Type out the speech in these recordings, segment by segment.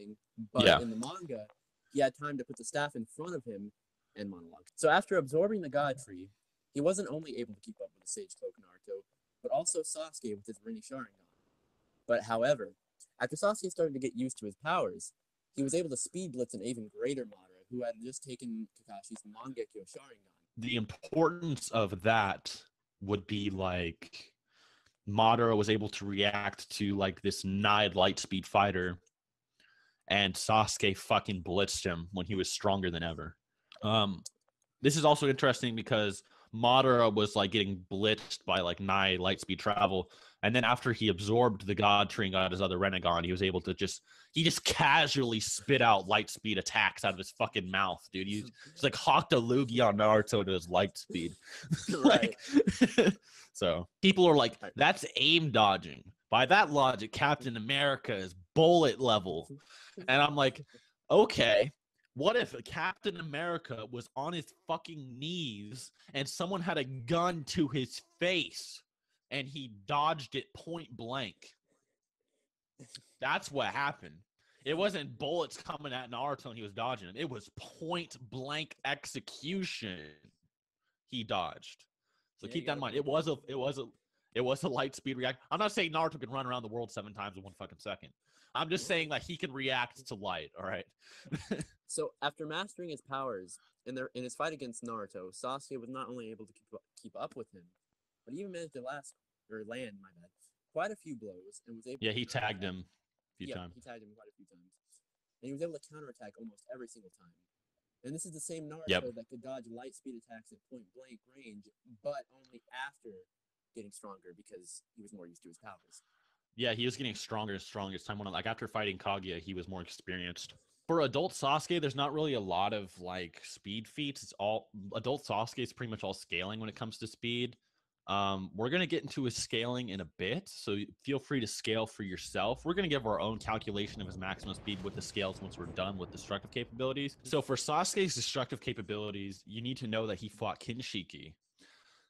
everything. But in the manga, he had time to put the staff in front of him and monologue. So after absorbing the God Tree, he wasn't only able to keep up with the Sage Cloak Naruto, but also Sasuke with his Rinne Sharingan. But however, after Sasuke started to get used to his powers, he was able to speed blitz an even greater Madara, who had just taken Kakashi's Mangekyo Sharingan. The importance of that would be like Madara was able to react to like this nigh lightspeed fighter, and Sasuke fucking blitzed him when he was stronger than ever. This is also interesting because Madara was like getting blitzed by like nigh lightspeed travel, and then after he absorbed the God Tree and got his other Rinnegan, he was able to just casually spit out lightspeed attacks out of his fucking mouth, dude. He's like hawked a loogie on Naruto to his lightspeed. Like, so people are like, that's aim dodging. By that logic, Captain America is bullet level. And I'm like, okay, what if Captain America was on his fucking knees and someone had a gun to his face and he dodged it point blank? That's what happened. It wasn't bullets coming at Naruto and he was dodging them. It was point blank execution he dodged. So keep that in mind. It was a light speed react. I'm not saying Naruto can run around the world 7 times in 1 fucking second. I'm just saying that he can react to light, all right? So after mastering his powers in his fight against Naruto, Sasuke was not only able to keep up with him, but he even managed to land quite a few blows and was able he tagged him a few times. He tagged him quite a few times. And he was able to counterattack almost every single time. And this is the same Naruto that could dodge light speed attacks at point blank range, but only after getting stronger because he was more used to his powers. Yeah, he was getting stronger as time went on. Like after fighting Kaguya, he was more experienced. For adult Sasuke, there's not really a lot of like speed feats. It's all adult Sasuke is pretty much all scaling when it comes to speed. We're gonna get into his scaling in a bit, so feel free to scale for yourself. We're gonna give our own calculation of his maximum speed with the scales once we're done with destructive capabilities. So for Sasuke's destructive capabilities, you need to know that he fought Kinshiki.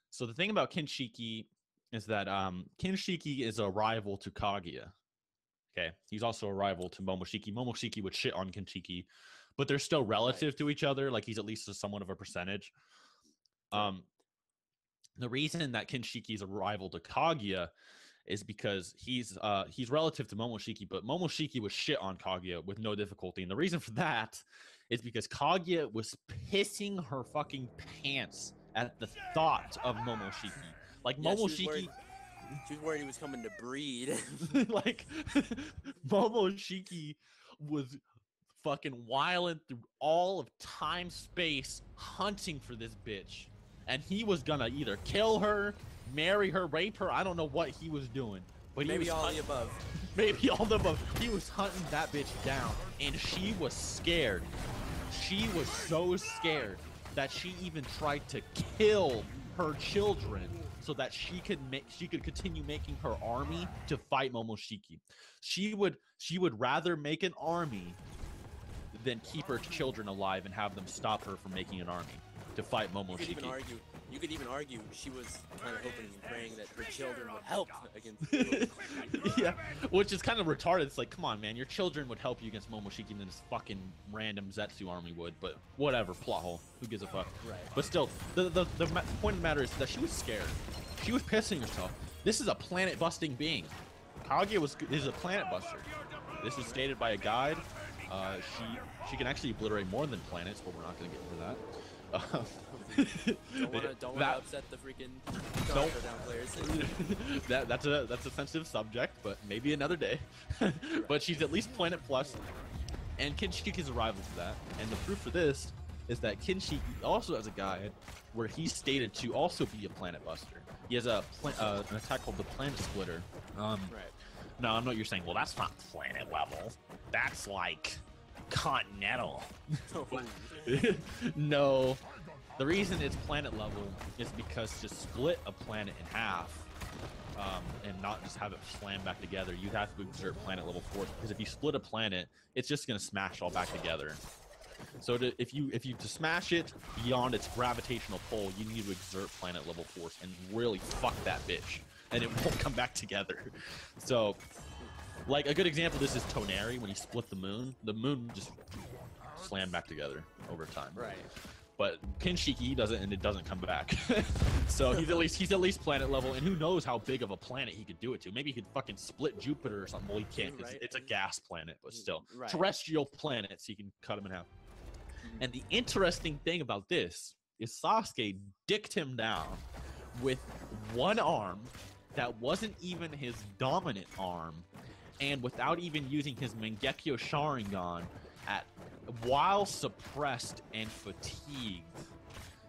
So the thing about Kinshiki is that Kinshiki is a rival to Kaguya. Okay, he's also a rival to Momoshiki. Momoshiki would shit on Kinshiki, but they're still relative to each other. Like he's at least somewhat of a percentage. The reason that Kinshiki is a rival to Kaguya is because he's relative to Momoshiki, but Momoshiki would shit on Kaguya with no difficulty. And the reason for that is because Kaguya was pissing her fucking pants at the thought of Momoshiki. Like Momoshiki, she was worried he was coming to breed. Like Momoshiki was fucking wilding through all of time, space, hunting for this bitch, and he was gonna either kill her, marry her, rape her. I don't know what he was doing, but maybe all the above. Maybe all the above. He was hunting that bitch down, and she was scared. She was so scared that she even tried to kill her children so that she could continue making her army to fight Momoshiki. She would rather make an army than keep her children alive and have them stop her from making an army to fight Momoshiki. You could even argue she was kind of hoping and praying that her children would help against Yeah, which is kind of retarded. It's like, come on, man, your children would help you against Momoshiki than this fucking random Zetsu army would. But whatever, plot hole. Who gives a fuck? Right. But still, the point of the matter is that she was scared. She was pissing herself. This is a planet-busting being. Kaguya is a planet buster. This is stated by a guide. She can actually obliterate more than planets, but we're not going to get into that. Don't wanna upset the freaking down players. That's a sensitive subject, but maybe another day. But she's at least planet plus, and Kinshiki's a rival to that. And the proof for this is that Kinshiki also has a guide where he's stated to also be a planet buster. He has an attack called the Planet Splitter. Right. No, I know what you're saying. Well, that's not planet level. That's like continental. No. The reason it's planet level is because to split a planet in half and not just have it slam back together, you'd have to exert planet level force. Because if you split a planet, it's just going to smash all back together. So if you to smash it beyond its gravitational pull, you need to exert planet level force and really fuck that bitch, and it won't come back together. So Like a good example of this is Toneri when he split the moon. The moon just slammed back together over time. Right. But Kinshiki he doesn't, and it doesn't come back. So he's at least planet level, and who knows how big of a planet he could do it to? Maybe he could fucking split Jupiter or something. Well, he can't because it's a gas planet, but still terrestrial planets. He can cut them in half. And the interesting thing about this is Sasuke dicked him down with one arm that wasn't even his dominant arm, and without even using his Mangekyo Sharingan while suppressed and fatigued.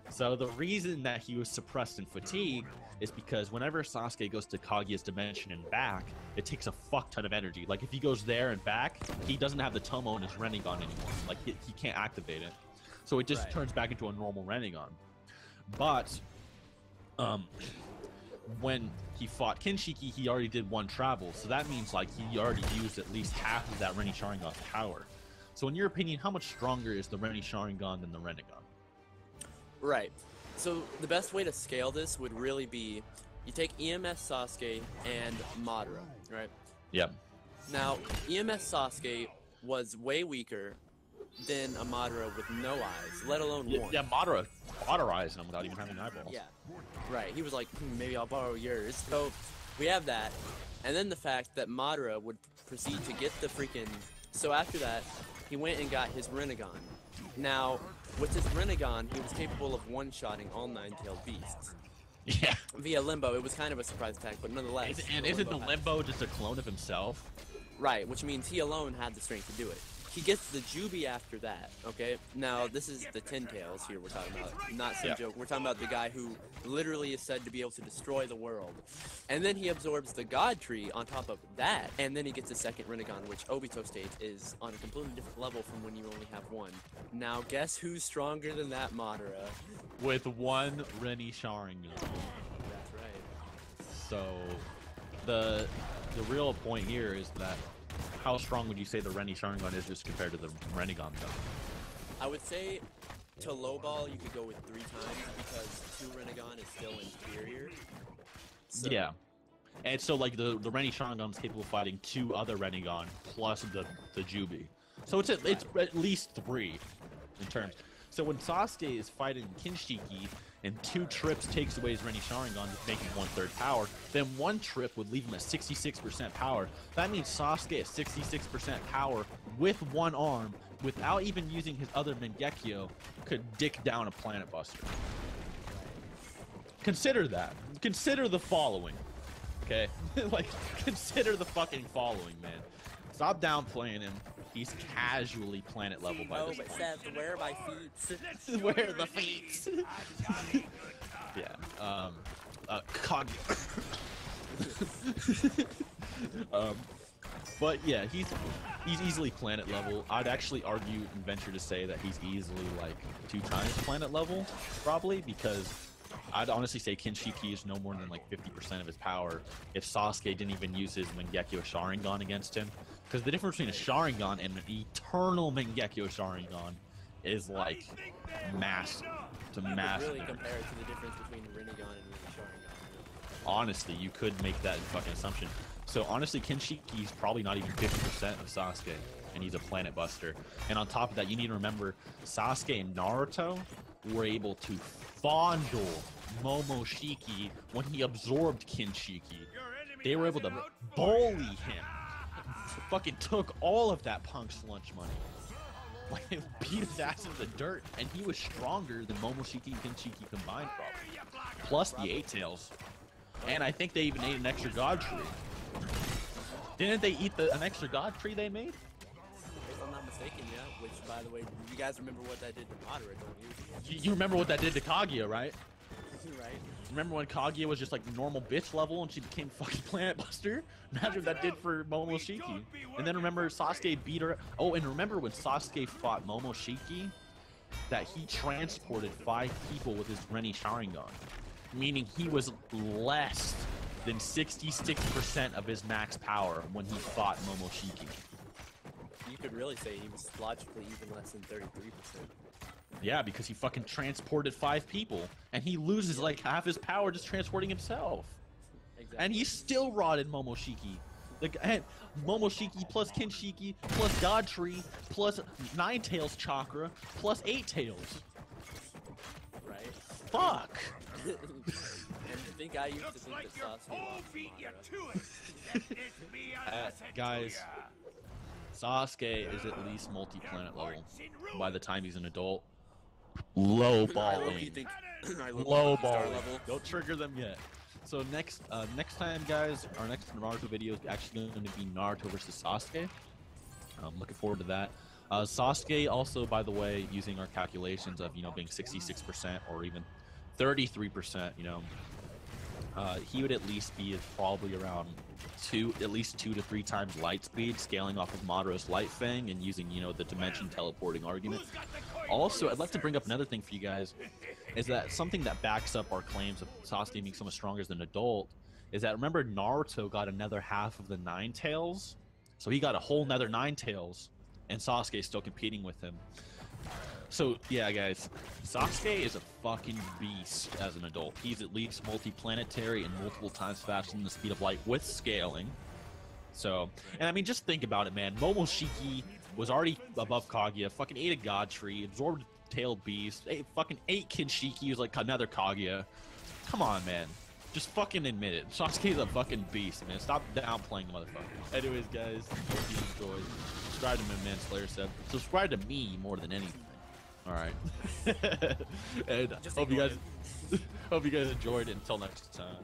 So the reason that he was suppressed and fatigued is because whenever Sasuke goes to Kaguya's dimension and back, it takes a fuck ton of energy. Like if he goes there and back, he doesn't have the Tomo in his Rinnegan anymore. Like he can't activate it. So it just turns back into a normal Rinnegan. But when he fought Kinshiki, he already did one travel. So that means like he already used at least half of that Renni Sharingan's power. So in your opinion, how much stronger is the Renni Sharingan than the Rinnegan? Right. So the best way to scale this would really be you take EMS Sasuke and Madara, right? Yeah. Now, EMS Sasuke was way weaker than a Madara with no eyes, let alone one. Yeah, Madara cauterized him without even having eyeballs. Yeah. Right. He was like, maybe I'll borrow yours. So we have that. And then the fact that Madara would proceed to get the freaking... So after that, he went and got his Rinnegan. Now, with his Rinnegan, he was capable of one-shotting all nine-tailed beasts. Yeah. Via Limbo, it was kind of a surprise attack, but nonetheless... Isn't the Limbo just a clone of himself? Right, which means he alone had the strength to do it. He gets the Jubi after that, okay? Now, this is the Ten Tails here we're talking about, not some joke. We're talking about the guy who literally is said to be able to destroy the world. And then he absorbs the God Tree on top of that, and then he gets a second Rinnegan, which Obito states is on a completely different level from when you only have one. Now, guess who's stronger than that Madara? With one Renni Sharingan. That's right. So, the real point here is that how strong would you say the Renni Sharingan is just compared to the Rinnegan though? I would say to lowball you could go with 3 times because 2 Rinnegan is still inferior. So. Yeah. And so like the Renni Sharingan is capable of fighting 2 other Rinnegan plus the Jubi. So it's at least 3 in terms. So when Sasuke is fighting Kinshiki and 2 trips takes away his Renni Sharingan, making 1/3 power, then 1 trip would leave him at 66% power. That means Sasuke at 66% power with 1 arm, without even using his other Mangekyo, could dick down a Planet Buster. Consider that. Consider the following. Okay? Like, consider the fucking following, man. Stop downplaying him. He's casually planet level by this point. Seth, where are my feet? Where are the feet? Yeah. But yeah, he's easily planet level. I'd actually argue and venture to say that he's easily like 2 times planet level, probably, because I'd honestly say Kinshiki is no more than like 50% of his power if Sasuke didn't even use his Mangekyo Sharingan against him. Because the difference between a Sharingan and an eternal Mangekyo Sharingan is like massive. It's a massive. Really compare it to the difference between Rinnegan and Sharingan. Honestly, you could make that fucking assumption. So honestly, Kinshiki's probably not even 50% of Sasuke, and he's a planet buster. And on top of that, you need to remember Sasuke and Naruto were able to fondle Momoshiki when he absorbed Kinshiki. They were able to bully him. Fucking took all of that punk's lunch money. Like, beat his ass in the dirt, and he was stronger than Momoshiki and Kinshiki combined, probably. Plus the 8 tails. And I think they even ate an extra god tree. Didn't they eat an extra god tree they made? If I'm not mistaken, yeah. Which, by the way, you guys remember what that did to Madara, don't you? You remember what that did to Kaguya, right? Right. Remember when Kaguya was just like normal bitch level and she became fucking Planet Buster? Imagine what that did for Momoshiki. And then remember Sasuke beat her. Oh, and remember when Sasuke fought Momoshiki? That he transported 5 people with his Renni Sharingan. Meaning he was less than 66% of his max power when he fought Momoshiki. You could really say he was logically even less than 33%. Yeah, because he fucking transported 5 people, and he loses like half his power just transporting himself. Exactly. And he still rotted Momoshiki. And Momoshiki plus Kinshiki plus Godtree plus Ninetales Chakra plus Eight Tails. Right? Fuck! And I think I used to think that Sasuke lost to Madara. Guys, Sasuke is at least multi-planet level by the time he's an adult. Low balling. Low ball level. Don't trigger them yet. So next time, guys, our next Naruto video is actually going to be Naruto versus Sasuke. I'm looking forward to that. Sasuke also, by the way, using our calculations of being 66% or even 33%, he would at least be probably around at least 2 to 3 times light speed, scaling off of Madaro's Light Fang and using the dimension teleporting argument. Also, I'd like to bring up another thing for you guys, is that something that backs up our claims of Sasuke being so much stronger as an adult is that, remember, Naruto got another half of the Nine Tails, so he got a whole nother Nine Tails, and Sasuke is still competing with him. So yeah, guys, Sasuke is a fucking beast as an adult. He's at least multi-planetary and multiple times faster than the speed of light with scaling. So, and I mean, just think about it, man. Momoshiki was already above Kaguya, fucking ate a God Tree, absorbed a tailed beast, fucking ate Kinshiki, was like another Kaguya. Come on, man. Just fucking admit it. Sasuke's a fucking beast, man. Stop downplaying the motherfucker. Anyways, guys, hope you enjoyed. Subscribe to me, man. Slayer said. Subscribe to me more than anything. All right. And hope you guys enjoyed it. Until next time.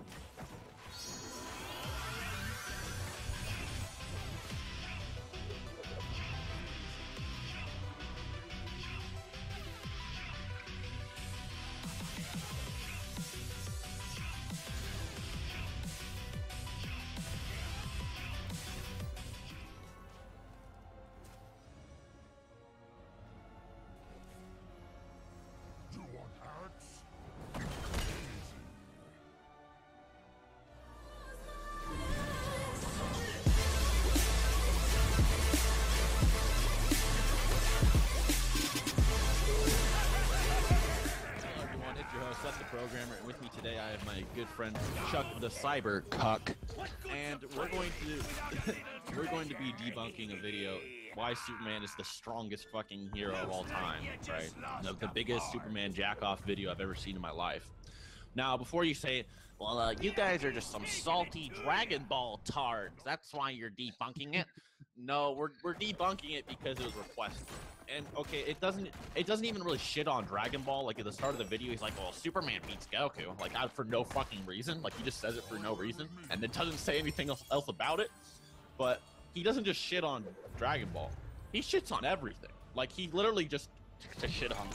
Programmer, and with me today I have my good friend Chuck the Cyber Cuck, and we're going to be debunking a video why Superman is the strongest fucking hero of all time, right? The biggest Superman jack-off video I've ever seen in my life. Now, before you say, well, you guys are just some salty Dragon Ball tards, that's why you're debunking it. No, we're debunking it because it was requested. And okay, it doesn't even really shit on Dragon Ball. Like at the start of the video, he's like, "Well, Superman beats Goku," like for no fucking reason. Like he just says it for no reason, and then doesn't say anything else about it. But he doesn't just shit on Dragon Ball. He shits on everything. Like he literally just to shit on.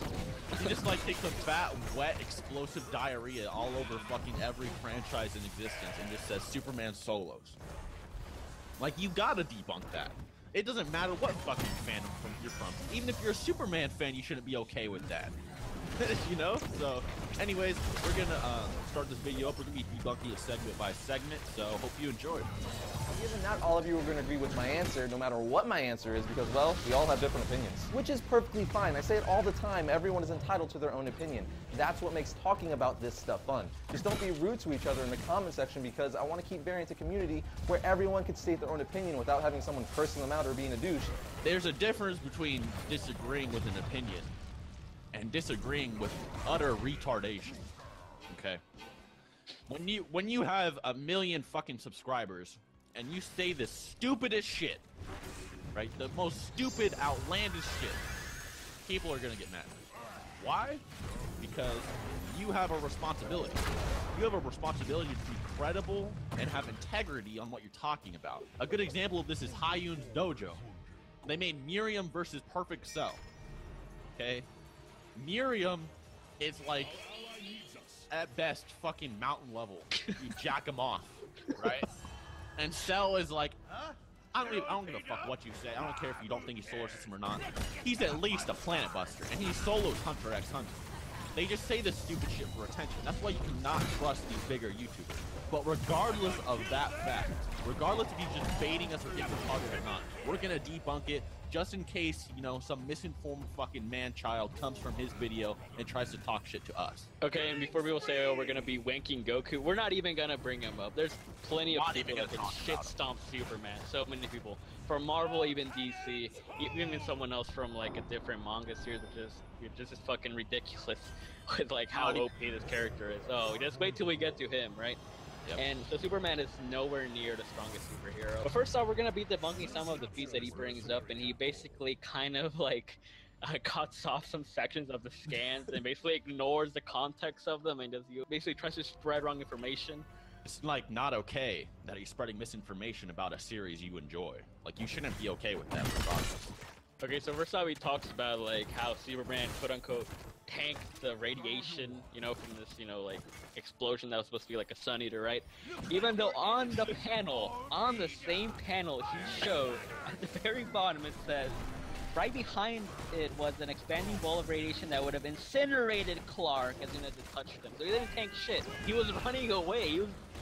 He just like takes a fat, wet, explosive diarrhea all over fucking every franchise in existence, and just says Superman solos. Like you gotta debunk that. It doesn't matter what fucking fandom you're from. Even if you're a Superman fan, you shouldn't be okay with that. So, anyways, we're gonna start this video up. We're gonna be debunking it segment by segment, so hope you enjoy it. Given not all of you are going to agree with my answer, no matter what my answer is, because, well, we all have different opinions. Which is perfectly fine. I say it all the time. Everyone is entitled to their own opinion. That's what makes talking about this stuff fun. Just don't be rude to each other in the comment section, because I want to keep Variant a community where everyone can state their own opinion without having someone cursing them out or being a douche. There's a difference between disagreeing with an opinion and disagreeing with utter retardation. Okay? When you have 1 million fucking subscribers and you say the stupidest shit, right? The most stupid, outlandish shit, people are gonna get mad. Why? Because you have a responsibility. You have a responsibility to be credible and have integrity on what you're talking about. A good example of this is Hayun's Dojo. They made Miriam versus Perfect Cell. Okay? Miriam is like, at best, fucking mountain level. You jack him off, right? And Cell is like, I don't give a fuck what you say. I don't care if you don't think he's solar system or not. He's at least a planet buster, and he solos Hunter x Hunter. They just say this stupid shit for attention. That's why you cannot trust these bigger YouTubers. But regardless of that fact, regardless if he's just baiting us or getting retarded or not, we're gonna debunk it just in case, you know, some misinformed fucking man-child comes from his video and tries to talk shit to us. Okay, and before people say, oh, we're gonna be wanking Goku, we're not even gonna bring him up. There's plenty of people that can shit stomp Superman. So many people. From Marvel, even DC, even someone else from like a different manga series, which is just fucking ridiculous with like how OP this character is. Oh, just wait till we get to him, right? Yep. And so Superman is nowhere near the strongest superhero. But first off, we're gonna be debunking some of the feats that he brings up, and he basically kind of like cuts off some sections of the scans and basically ignores the context of them and just basically tries to spread wrong information. It's like not okay that he's spreading misinformation about a series you enjoy. Like you shouldn't be okay with that regardless. Okay, so first off, he talks about like how Superman quote unquote tanked the radiation, you know, from this, you know, like explosion that was supposed to be like a sun eater, right? Even though on the panel, on the same panel he showed at the very bottom it says right behind it was an expanding ball of radiation that would have incinerated Clark as soon as it touched him. So he didn't tank shit. He was running away.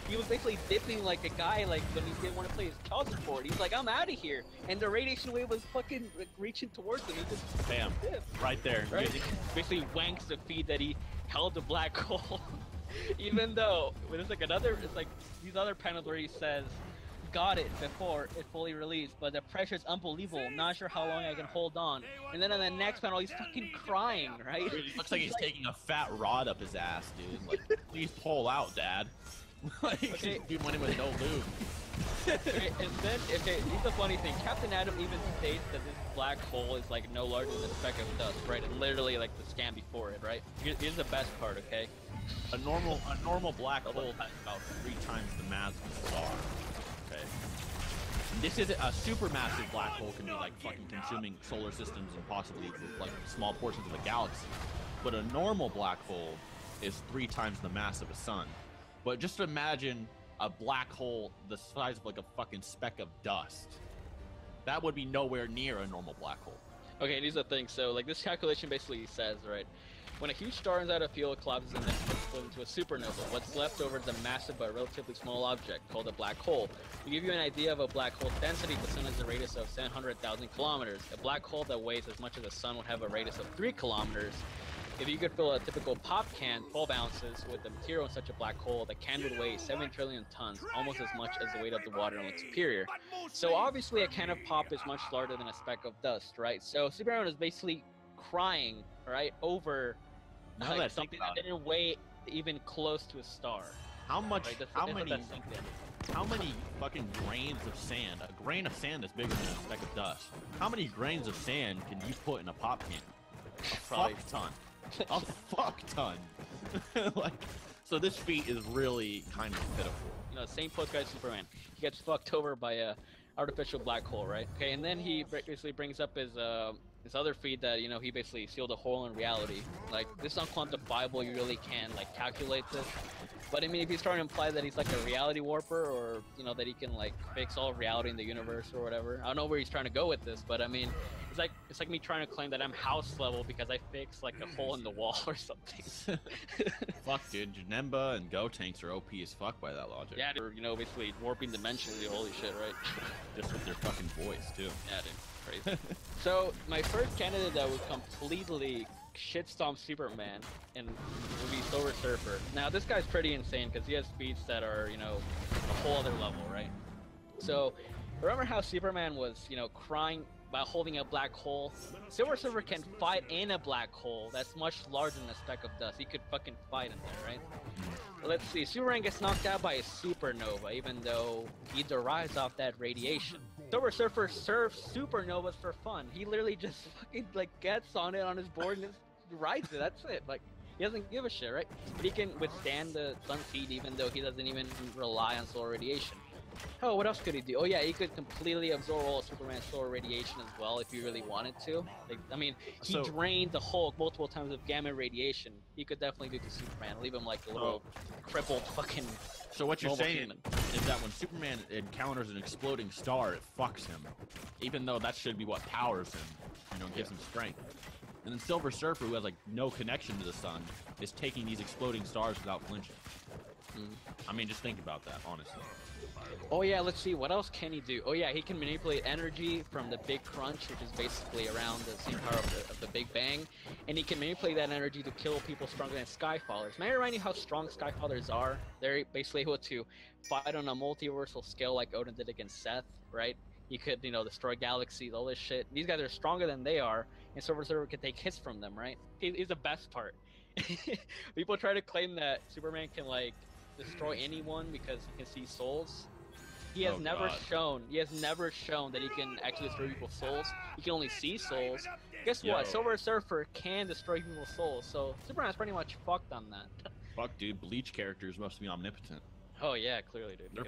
He was basically dipping like a guy like when he didn't want to play his child support. He's like, I'm out of here. And the radiation wave was fucking like, reaching towards him. He just bam, dipped. Right there. Right? Basically wanks the feed that he held the black hole. Even though there's like another, it's like these other panels where he says, got it before it fully released, but the pressure is unbelievable. Not sure how long I can hold on. And then on the next panel, he's fucking crying, right? It looks like he's taking a fat rod up his ass, dude. Like, please pull out, Dad. Like, okay. Dude went in with no lube. Okay, and then, okay, here's the funny thing. Captain Atom even states that this black hole is like no larger than a speck of dust, right? And literally like the scan before it, right? Here's the best part, okay? A normal black hole has about 3 times the mass of a star. Okay. This is a supermassive black hole can be like fucking consuming solar systems and possibly like small portions of the galaxy. But a normal black hole is 3 times the mass of a sun. But just imagine a black hole the size of like a fucking speck of dust. That would be nowhere near a normal black hole. Okay, and here's the thing. So like this calculation basically says, right, when a huge star runs out of fuel, it collapses and then explodes into a supernova. What's left over is a massive but relatively small object called a black hole. To give you an idea of a black hole's density, the sun has a radius of 700,000 kilometers. A black hole that weighs as much as the sun would have a radius of 3 kilometers. If you could fill a typical pop can, 12 ounces, with the material in such a black hole, the can would weigh 7 trillion tons, almost as much as the weight of the water in Lake Superior. So obviously a can of pop is much larger than a speck of dust, right? So Superman is basically crying, right, over something that didn't weigh even close to a star. How much? Right? How many fucking grains of sand? A grain of sand is bigger than a speck of dust. How many grains of sand can you put in a pop can? Probably fuck ton. A fuck ton. Like, so this feat is really kind of pitiful. You know, same post guy Superman. He gets fucked over by a artificial black hole, right? Okay, and then he basically brings up his other feat that, you know, he basically sealed a hole in reality. Like, this is unquantifiable, you really can't like calculate this. But I mean, if he's trying to imply that he's like a reality warper, or, you know, that he can like fix all reality in the universe or whatever. I don't know where he's trying to go with this, but I mean, it's like me trying to claim that I'm house level because I fixed like a hole in the wall or something. Fuck, dude. Janemba and Gotenks are OP as fuck by that logic. Yeah, they're, you know, basically warping dimensionally. Holy shit, right? Just with their fucking voice too. Yeah, dude. Crazy. So my first candidate that would completely shitstomp Superman and would be Silver Surfer. Now this guy's pretty insane because he has feats that are, you know, a whole other level, right? So remember how Superman was, you know, crying about holding a black hole? Silver Surfer can fight in a black hole that's much larger than a speck of dust. He could fucking fight in there, right? Let's see, Superman gets knocked out by a supernova, even though he derives off that radiation. Silver Surfer surfs supernovas for fun. He literally just fucking like gets on it on his board and just rides it. That's it. Like, he doesn't give a shit, right? But he can withstand the sun's heat even though he doesn't even rely on solar radiation. Oh, what else could he do? Oh yeah, he could completely absorb all of Superman's solar radiation as well if he really wanted to. Like, I mean, he drained the Hulk multiple times of gamma radiation. He could definitely do to Superman, leave him like a little crippled fucking. So what you're saying human. is that when Superman encounters an exploding star, it fucks him, even though that should be what powers him, you know, gives him strength. And then Silver Surfer, who has like no connection to the sun, is taking these exploding stars without flinching. I mean, just think about that, honestly. Oh yeah, let's see, what else can he do? Oh yeah, he can manipulate energy from the Big Crunch, which is basically around the same power of the Big Bang, and he can manipulate that energy to kill people stronger than Skyfallers. May I remind you how strong Skyfallers are? They're basically able to fight on a multiversal scale like Odin did against Seth, right? He could, you know, destroy galaxies, all this shit. These guys are stronger than they are, and Silver Surfer can take hits from them, right? He's the best part. People try to claim that Superman can, like, destroy anyone because he can see souls. He has never shown that he can actually destroy people's souls. He can only see souls. Guess what? Silver Surfer can destroy people's souls, so Superman's pretty much fucked on that. Fuck, dude. Bleach characters must be omnipotent. Oh yeah, clearly, dude.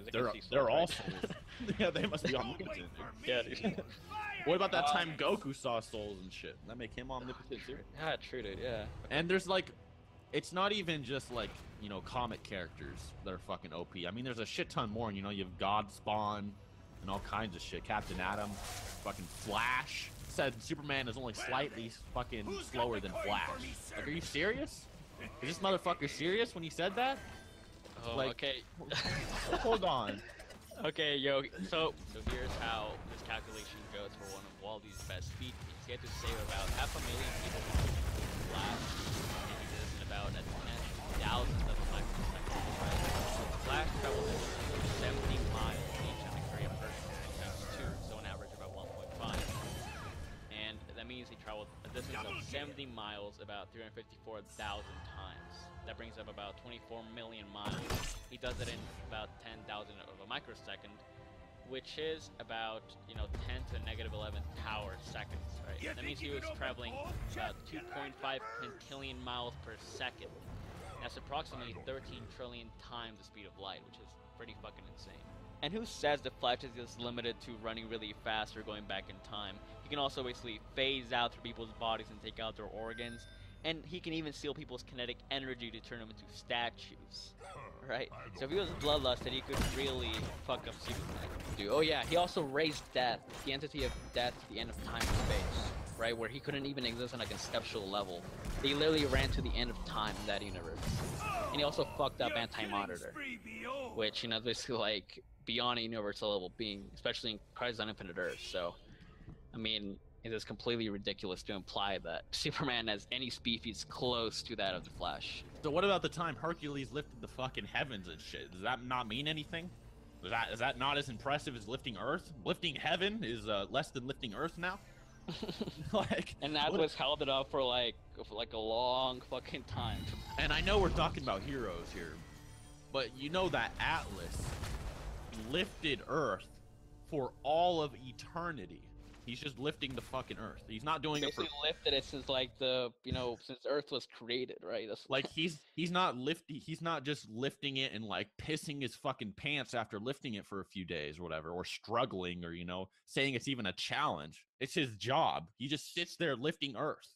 They're all souls. Yeah, they must be omnipotent, dude. Yeah, dude. What about that time Goku saw souls and shit? That make him omnipotent too. Yeah, true, dude. Yeah. And there's like, it's not even just like, you know, comic characters that are fucking OP. I mean, there's a shit ton more. You know, you have God Spawn and all kinds of shit. Captain Atom, fucking Flash. Said Superman is only slightly fucking slower than Flash. Like, are you serious? Is this motherfucker serious when he said that? Oh, like, okay. Hold on. Okay, yo. So here's how this calculation goes for one of Waldy's best speed feats. He had to save about 500,000 people from Flash, and he does in about 10,000 of a microsecond. Right? Flash travels at 70 miles each time to carry a person times 2, so an average of about 1.5. And that means he traveled a distance of 70 miles about 354,000 times. That brings up about 24 million miles. He does it in about 10,000 of a microsecond, which is about, you know, 10 to the negative 11 power seconds, right? That means he was traveling about 2.5 quintillion miles per second. That's approximately 13 trillion times the speed of light, which is pretty fucking insane. And who says the Flash is just limited to running really fast or going back in time? He can also basically phase out through people's bodies and take out their organs. And he can even steal people's kinetic energy to turn them into statues, right? So if he was bloodlusted, he could really fuck up Superman. Dude, oh yeah, he also raised death, the entity of death, to the end of time and space, right? Where he couldn't even exist on a conceptual level. He literally ran to the end of time in that universe. And he also fucked up Anti-Monitor, which, you know, basically like beyond a universal level being, especially in Crisis on Infinite Earth. So, I mean, it is completely ridiculous to imply that Superman has any speed feats close to that of the Flash. So what about the time Hercules lifted the fucking heavens and shit? Does that not mean anything? Is that not as impressive as lifting Earth? Lifting heaven is less than lifting Earth now? Like, and that was held it up for like a long fucking time. And I know we're talking about heroes here, but you know that Atlas lifted Earth for all of eternity. He's just lifting the fucking Earth. He's not doing it for... lifted it since like the, you know, since Earth was created, right? That's... Like he's not just lifting it and like pissing his fucking pants after lifting it for a few days or whatever, or struggling, or, you know, saying it's even a challenge. It's his job. He just sits there lifting Earth.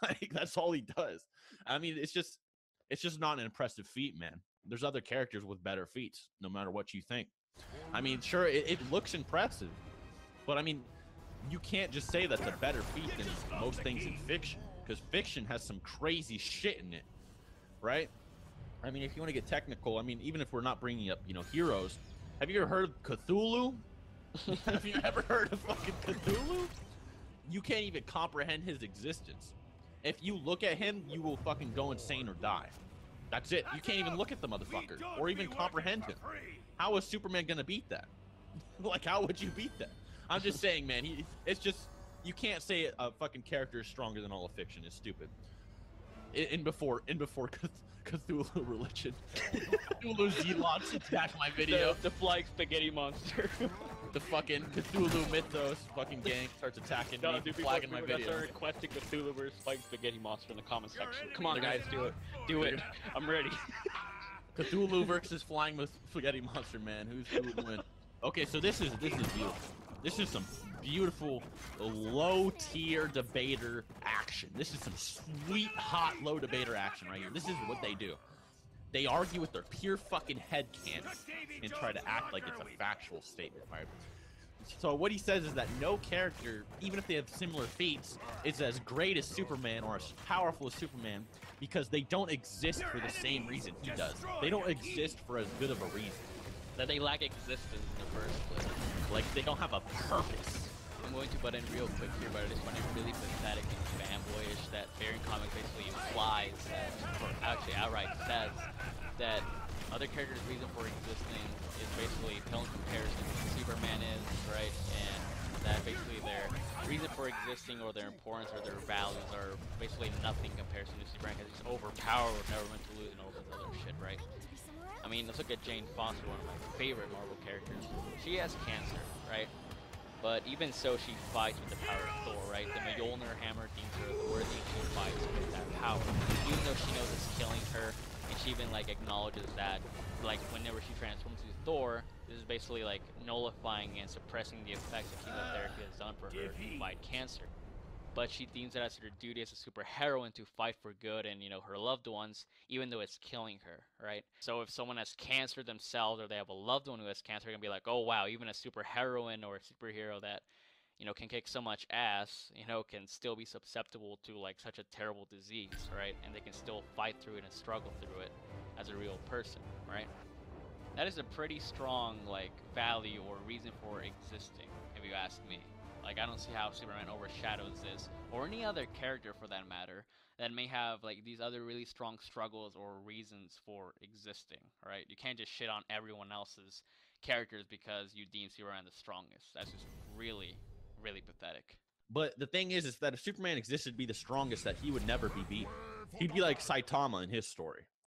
Like, that's all he does. I mean, it's just not an impressive feat, man. There's other characters with better feats, no matter what you think. I mean, sure, it looks impressive, but I mean, you can't just say that's a better feat than most things in fiction, because fiction has some crazy shit in it, right? I mean, if you want to get technical, I mean, even if we're not bringing up, you know, heroes, have you ever heard of Cthulhu? Have you ever heard of fucking Cthulhu? You can't even comprehend his existence. If you look at him, you will fucking go insane or die. That's it. You can't even look at the motherfucker or even comprehend him. How is Superman gonna beat that? Like, how would you beat that? I'm just saying, man, it's just, you can't say a fucking character is stronger than all of fiction. It's stupid. In before Cthulhu religion. Cthulhu Zealots attack my video. The flying spaghetti monster. The fucking Cthulhu Mythos fucking gang starts attacking me, dude, flagging my video. Start requesting Cthulhu versus flying spaghetti monster in the comment section. Come on, guys, do it. Do it. I'm ready. Cthulhu versus flying spaghetti monster, man. Who would win? Okay, so this is beautiful. This is some beautiful low-tier debater action. This is some sweet, hot, low debater action right here. This is what they do. They argue with their pure fucking headcanon and try to act like it's a factual statement, right? So what he says is that no character, even if they have similar feats, is as great as Superman or as powerful as Superman because they don't exist for the same reason he does. They don't exist for as good of a reason. that they lack existence in the first place. Like they don't have a purpose. I'm going to butt in real quick here, but I just find it really pathetic and fanboyish that Variant Comics basically implies that, or actually outright says, that other characters' reason for existing is basically pale in comparison to what Superman is, right? And that basically their reason for existing or their importance or their values are basically nothing in comparison to Superman because he's overpowered, never meant to lose, and all this other shit, right? I mean, let's look at Jane Foster, one of my favorite Marvel characters. She has cancer, right? But even so, she fights with the power of Thor, right? The Mjolnir hammer deems her worthy, and she fights with that power. Even though she knows it's killing her, and she even, like, acknowledges that, like, whenever she transforms into Thor, this is basically, like, nullifying and suppressing the effects that chemotherapy has done for her to fight cancer. But she deems it as her duty as a superheroine to fight for good and, you know, her loved ones, even though it's killing her, right? So if someone has cancer themselves or they have a loved one who has cancer, they're going to be like, oh, wow, even a superheroine or a superhero that, you know, can kick so much ass, you know, can still be susceptible to, like, such a terrible disease, right? And they can still fight through it and struggle through it as a real person, right? That is a pretty strong, like, value or reason for existing, if you ask me. Like, I don't see how Superman overshadows this, or any other character for that matter, that may have, like, these other really strong struggles or reasons for existing, right? You can't just shit on everyone else's characters because you deem Superman the strongest. That's just really, really pathetic. But the thing is that if Superman existed to be the strongest, that he would never be beat. He'd be like Saitama in his story.